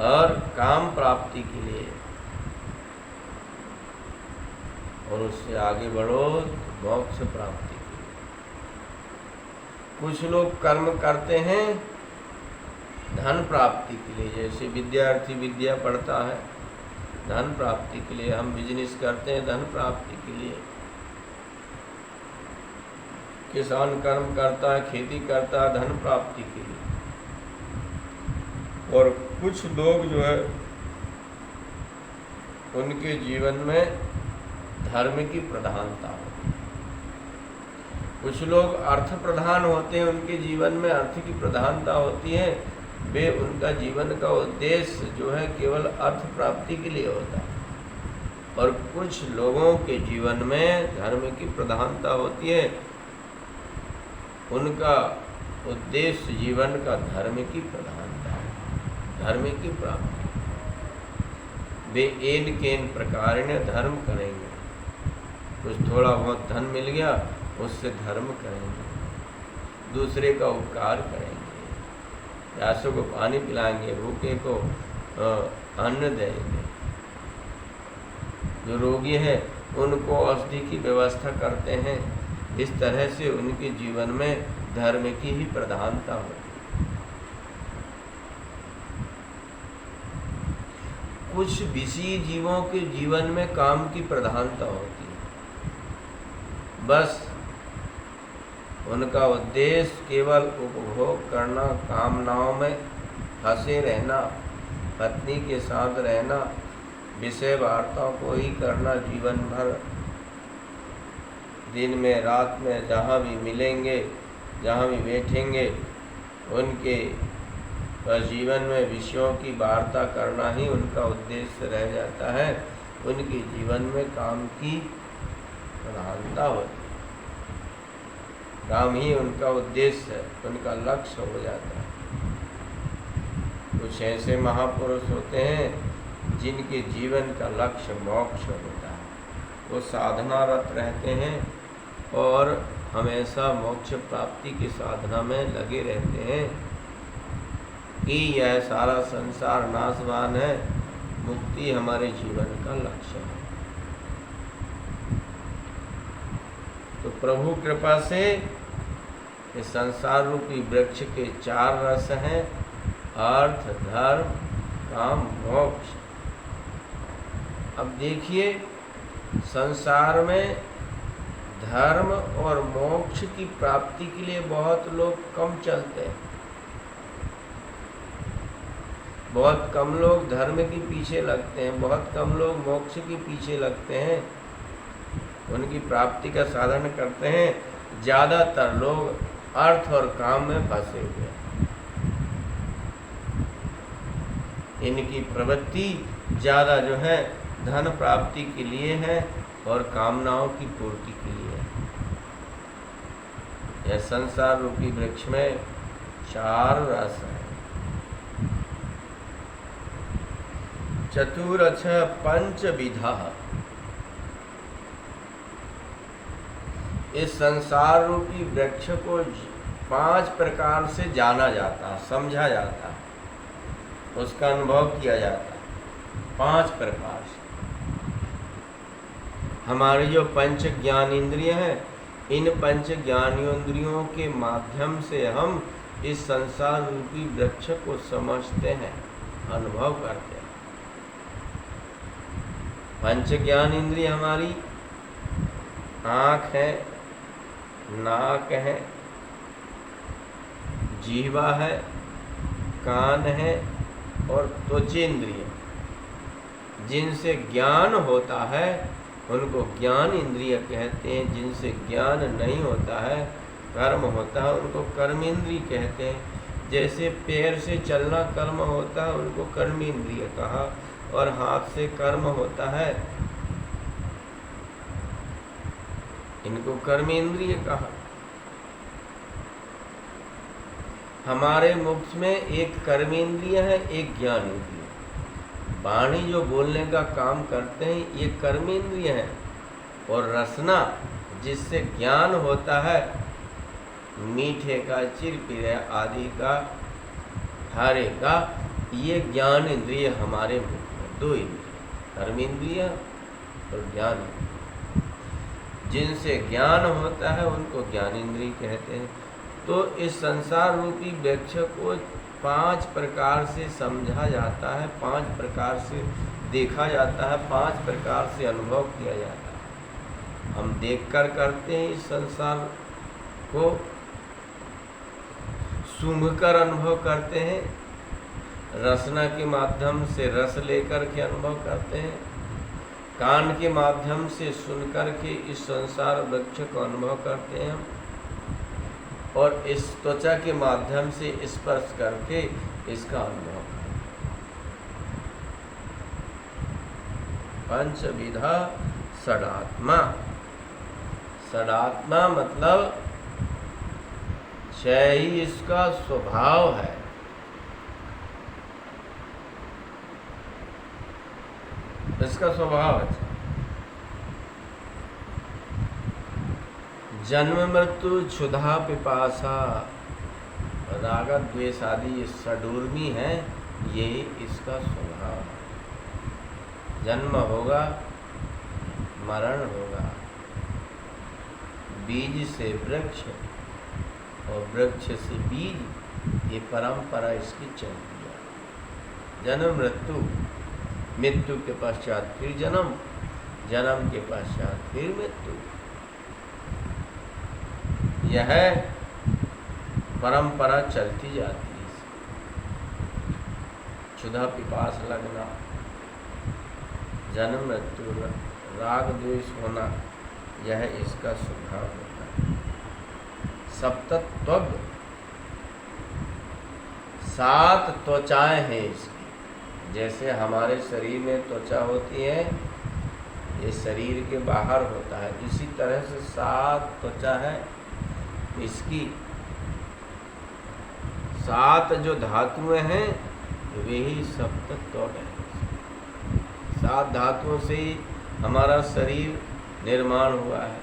और काम प्राप्ति के लिए, और उससे आगे बढ़ो तो मोक्ष प्राप्ति के लिए। कुछ लोग कर्म करते हैं धन प्राप्ति के लिए, जैसे विद्यार्थी विद्या पढ़ता है धन प्राप्ति के लिए, हम बिजनेस करते हैं धन प्राप्ति के लिए, किसान कर्म करता है, खेती करता है धन प्राप्ति के लिए। और कुछ लोग जो है उनके जीवन में धर्म की प्रधानता होती है। कुछ लोग अर्थ प्रधान होते हैं, उनके जीवन में अर्थ की प्रधानता होती है। वे उनका जीवन का उद्देश्य जो है केवल अर्थ प्राप्ति के लिए होता है। और कुछ लोगों के जीवन में धर्म की प्रधानता होती है, उनका उद्देश्य जीवन का धर्म की प्रधानता है, धर्म की प्राप्ति। वे एन केन प्रकार धर्म करेंगे। कुछ थोड़ा बहुत धन मिल गया उससे धर्म करेंगे, दूसरे का उपकार करेंगे, प्यासों को पानी पिलाएंगे, भूखे को अन्न देंगे, जो रोगी है उनको औषधि की व्यवस्था करते हैं। इस तरह से उनके जीवन में धर्म की ही प्रधानता होती है। कुछ विषयी जीवों के जीवन में काम की प्रधानता होती है। बस उनका उद्देश्य केवल उपभोग करना, कामनाओं में फंसे रहना, पत्नी के साथ रहना, विषय वार्ताओं को ही करना जीवन भर, दिन में रात में जहाँ भी मिलेंगे, जहाँ भी बैठेंगे, उनके बस जीवन में विषयों की वार्ता करना ही उनका उद्देश्य रह जाता है। उनके जीवन में काम की प्रधानता होती है, काम ही उनका उद्देश्य है, उनका लक्ष्य हो जाता है। कुछ ऐसे महापुरुष होते हैं जिनके जीवन का लक्ष्य मोक्ष होता है। वो साधनारत रहते हैं और हमेशा मोक्ष प्राप्ति की साधना में लगे रहते हैं कि यह सारा संसार नाशवान है, मुक्ति हमारे जीवन का लक्ष्य है। तो प्रभु कृपा से इस संसार रूपी वृक्ष के 4 रस हैं, अर्थ, धर्म, काम, मोक्ष। अब देखिए, संसार में धर्म और मोक्ष की प्राप्ति के लिए बहुत लोग कम चलते हैं। बहुत कम लोग धर्म के पीछे लगते हैं, बहुत कम लोग मोक्ष के पीछे लगते हैं, उनकी प्राप्ति का साधन करते हैं। ज़्यादातर लोग अर्थ और काम में फंसे हुए हैं। इनकी प्रवृत्ति ज़्यादा जो है धन प्राप्ति के लिए है और कामनाओं की पूर्ति के लिए है। यह संसार रूपी वृक्ष में 4 रस है। चतुरथ पंचविधा। इस संसार रूपी वृक्ष को 5 प्रकार से जाना जाता है, समझा जाता है, उसका अनुभव किया जाता है 5 प्रकार से। हमारी जो पंच ज्ञान इंद्रिय हैं, इन पंच ज्ञानेंद्रियों के माध्यम से हम इस संसार रूपी वृक्ष को समझते हैं, अनुभव करते हैं। पंच ज्ञान इंद्रिय हमारी आँख है, नाक है, जीवा है, कान है और त्वचेंद्रिय। जिनसे ज्ञान होता है उनको ज्ञान इंद्रिय कहते हैं, जिनसे ज्ञान नहीं होता है, कर्म होता है, उनको कर्म इंद्रिय कहते हैं। जैसे पैर से चलना कर्म होता है, उनको कर्म इंद्रिय कहा, और हाथ से कर्म होता है, इनको कर्म इंद्रिय कहा। हमारे मुख में एक कर्म इंद्रिय है, एक ज्ञान इंद्रिय। वाणी जो बोलने का काम करते हैं, ये कर्म इंद्रिय है, और रसना जिससे ज्ञान होता है, मीठे का, चिरपिरे आदि का, हरे का, ये ज्ञान इंद्रिय हमारे मुख में 2 इंद्रिय, कर्म इंद्रिय और ज्ञान इंद्रिय। जिनसे ज्ञान होता है उनको ज्ञान इंद्रिय कहते हैं। तो इस संसार रूपी वृक्ष को 5 प्रकार से समझा जाता है, 5 प्रकार से देखा जाता है, 5 प्रकार से अनुभव किया जाता है। हम देखकर करते हैं इस संसार को, सूंघकर अनुभव करते हैं, रसना के माध्यम से रस लेकर के अनुभव करते हैं, कान के माध्यम से सुनकर के इस संसार वृक्ष को अनुभव करते हैं हम, और इस त्वचा के माध्यम से स्पर्श करके इसका अनुभव करते हैं। पंचविधा षडात्मा। षडात्मा मतलब 6 ही इसका स्वभाव है। इसका स्वभाव है जन्म मृत्यु क्षुधा पिपासा राग द्वेष आदि ये षडूर्मी है, ये इसका स्वभाव है। जन्म होगा, मरण होगा, बीज से वृक्ष और वृक्ष से बीज, ये परंपरा इसकी चलती है। जन्म मृत्यु, मृत्यु के पश्चात फिर जन्म, जन्म के पश्चात फिर मृत्यु, यह परंपरा चलती जाती है। क्षुधा पिपास लगना, जन्म मृत्यु, राग द्वेष होना, यह इसका स्वभाव होता है। सप्तत्वग, 7 त्वचाएं हैं इसकी। जैसे हमारे शरीर में त्वचा होती है, ये शरीर के बाहर होता है, इसी तरह से 7 त्वचा है इसकी। 7 जो धातुएं हैं वे ही सप्तत्वग है। 7 धातुओं से ही हमारा शरीर निर्माण हुआ है।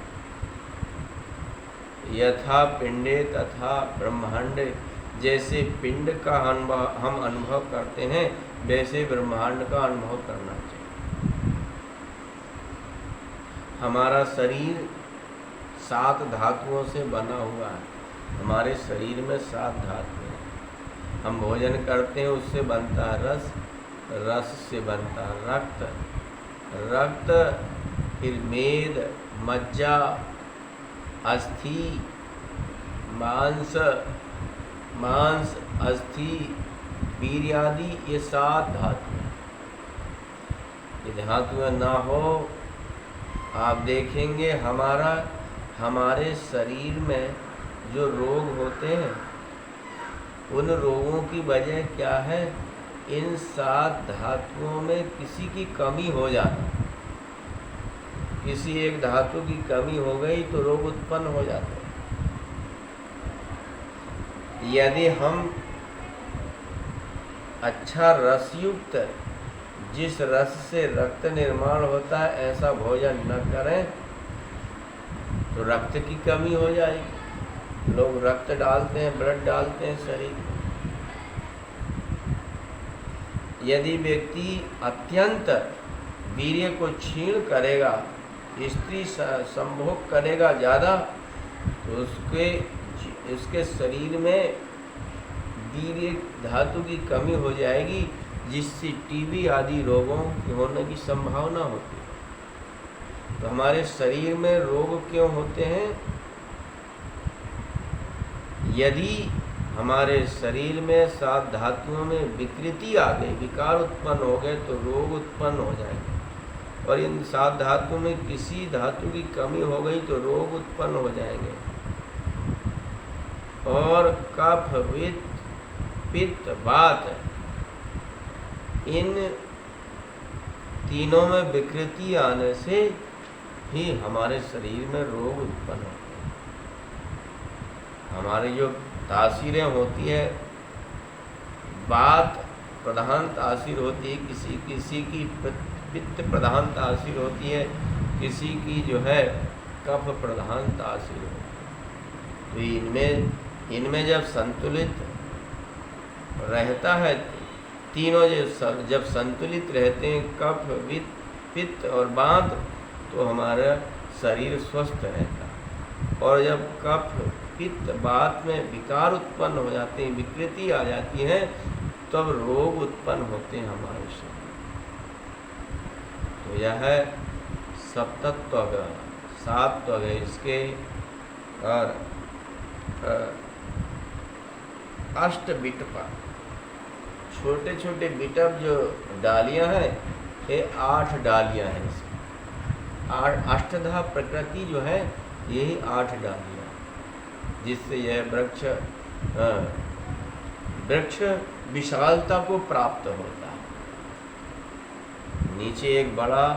यथा पिंडे तथा ब्रह्मांडे, जैसे पिंड का हम अनुभव करते हैं, वैसे ब्रह्मांड का अनुभव करना चाहिए। हमारा शरीर 7 धातुओं से बना हुआ है। हमारे शरीर में 7 धातुएं हैं। हम भोजन करते हैं, उससे बनता है रस, रस से बनता है रक्त, रक्त फिर मेद, मज्जा, अस्थि, मांस, मांस, अस्थि, वीर्य आदि, ये 7 धातुएं। ये धातुएं ना हो, आप देखेंगे हमारे शरीर में जो रोग होते हैं, उन रोगों की वजह क्या है? इन 7 धातुओं में किसी की कमी हो जाना। किसी एक धातु की कमी हो गई तो रोग उत्पन्न हो जाते हैं। यदि हम अच्छा रसयुक्त जिस रस से रक्त निर्माण होता है ऐसा भोजन न करें तो रक्त की कमी हो जाएगी। लोग रक्त डालते हैं, ब्लड डालते हैं शरीर में। यदि व्यक्ति अत्यंत वीर्य को क्षीण करेगा, स्त्री संभोग करेगा ज़्यादा, तो उसके शरीर में वीर्य धातु की कमी हो जाएगी, जिससे टीबी आदि रोगों के होने की संभावना होती है। तो हमारे शरीर में रोग क्यों होते हैं? यदि हमारे शरीर में 7 धातुओं में विकृति आ गई, विकार उत्पन्न हो गए, तो रोग उत्पन्न हो जाएंगे। और इन 7 धातु में किसी धातु की कमी हो गई तो रोग उत्पन्न हो जाएंगे। और कफ, पित्त, वात, इन तीनों में विकृति आने से ही हमारे शरीर में रोग उत्पन्न होते हैं। हमारी जो तासीरें होती है, वात प्रधान तासीर होती है, किसी की पित्त प्रधान तासीर होती है, किसी की जो है कफ प्रधान तासीर होती है। तो इनमें जब संतुलित रहता है, तीनों जब संतुलित रहते हैं, कफ, पित्त और वात, तो हमारा शरीर स्वस्थ रहता है। और जब कफ, पित्त, वात में विकार उत्पन्न हो जाते हैं, विकृति आ जाती है, तब रोग उत्पन्न होते हैं हमारे शरीर। तो यह है सप्तत्व, 7 त्वग है इसके। और अष्ट बिटपा, छोटे छोटे बिटप जो डालियां हैं, ये 8 डालियां हैं इसकी। अष्टधा प्रकृति जो है, यही 8 डालियां, जिससे यह वृक्ष विशालता को प्राप्त होता है। नीचे एक बड़ा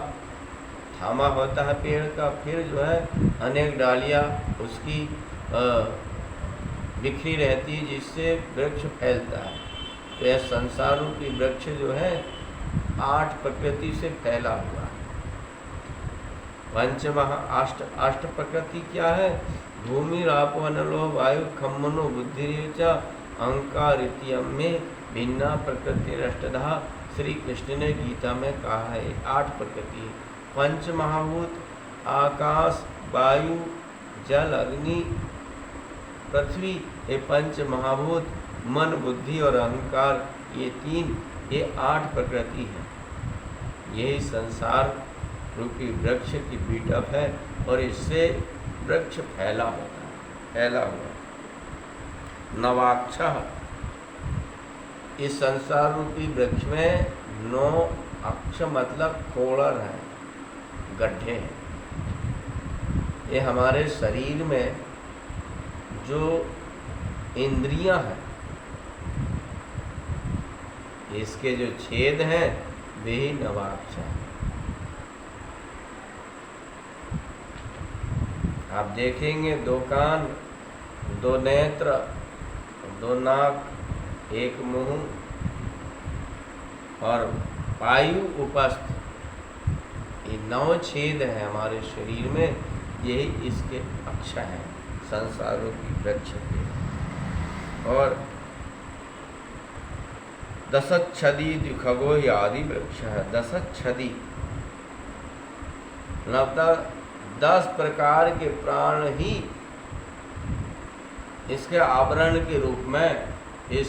थामा होता है पेड़ का, फिर जो है अनेक डालियां उसकी बिखरी रहती है, जिससे वृक्ष फैलता है। तो यह संसार रूपी वृक्ष जो है 8 प्रकृति से फैला हुआ है। अष्ट प्रकृति क्या है? भूमि, रापो, नलो, वायु, खम, मनो, बुद्धि, अहंकार में भिन्ना प्रकृति अष्टधा। श्री कृष्ण ने गीता में कहा है 8 प्रकृति। पंच महाभूत, आकाश, वायु, जल, अग्नि, पृथ्वी, ये 5 महाभूत, मन, बुद्धि और अहंकार, ये 3, ये 8 प्रकृति है। यही संसार रूपी वृक्ष की बीटअप है, और इससे वृक्ष फैला होता है, फैला हुआ। नवाक्ष, इस संसार रूपी वृक्ष में 9 अक्ष मतलब खोलर है, गड्ढे हैं। ये हमारे शरीर में जो इंद्रियां हैं, इसके जो छेद हैं, वे ही नवाक्ष हैं। आप देखेंगे 2 कान, 2 नेत्र, 2 नाक, 1 मुंह और वायु उपस्थ, ये 9 छेद हैं हमारे शरीर में। यही इसके अक्ष हैं संसार रूपी वृक्ष के। और 10 छदी खगो आदि वृक्ष है। 10 छदी मतलब 10 प्रकार के प्राण ही इसके आवरण के रूप में इस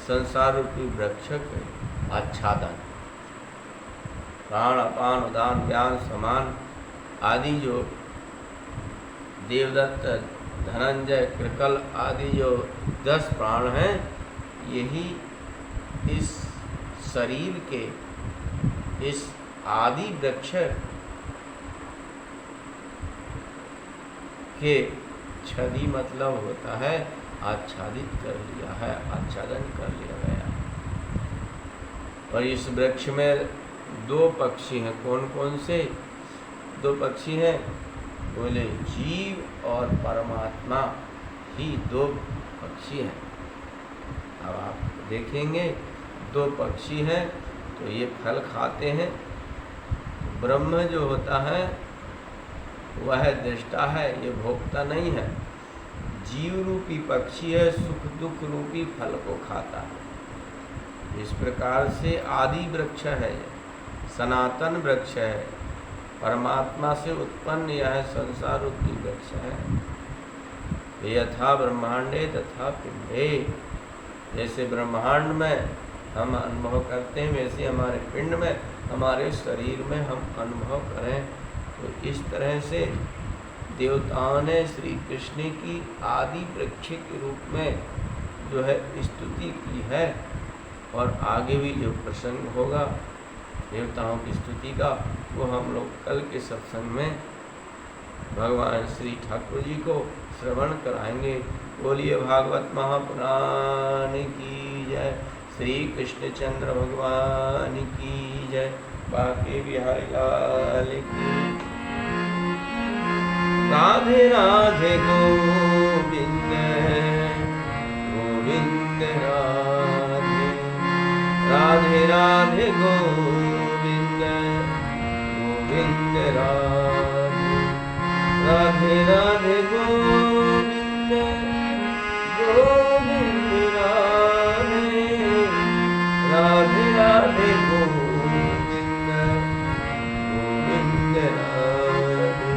संसार रूपी वृक्ष के आच्छादन। प्राण, अपान, उदान, व्यान, समान आदि जो देवदत्त, धनंजय, कृकल आदि जो 10 प्राण हैं, यही इस शरीर के इस आदि वृक्ष के छदी मतलब होता है आच्छादित कर लिया है, आच्छादन कर लिया गया। और इस वृक्ष में 2 पक्षी हैं। कौन कौन से 2 पक्षी हैं? बोले जीव और परमात्मा ही 2 पक्षी हैं। अब आप देखेंगे 2 पक्षी हैं, तो ये फल खाते हैं। ब्रह्म जो होता है वह दृष्टा है, ये भोक्ता नहीं है। जीव रूपी पक्षी है, सुख दुख रूपी फल को खाता है। इस प्रकार से आदि वृक्ष है, सनातन वृक्ष है, परमात्मा से उत्पन्न यह संसार रूपी वृक्ष है। यथा ब्रह्मांडे तथा पिंडे, जैसे ब्रह्मांड में हम अनुभव करते हैं वैसे हमारे पिंड में, हमारे शरीर में हम अनुभव करें। तो इस तरह से देवताओं ने श्री कृष्ण की आदि वृक्ष के रूप में जो है स्तुति की है। और आगे भी जो प्रसंग होगा देवताओं की स्तुति का, वो हम लोग कल के सत्संग में भगवान श्री ठाकुर जी को श्रवण कराएंगे। बोलिए भागवत महापुराण की जय, श्री कृष्णचंद्र भगवान की जय, बाके बिहारी लाल की। राधे राधे गोविंद गोविंद राधे, राधे राधे गोविंद गोविंद राधे, राधे राधे गोविंद गोविंद राधे, राधे राधे गोविंद गोविंद राधे,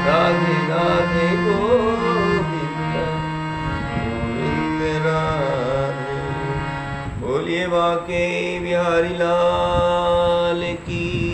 राधे राधे गोविंद गोविंद राधे। बोलिए बाके बिहारी लाल की।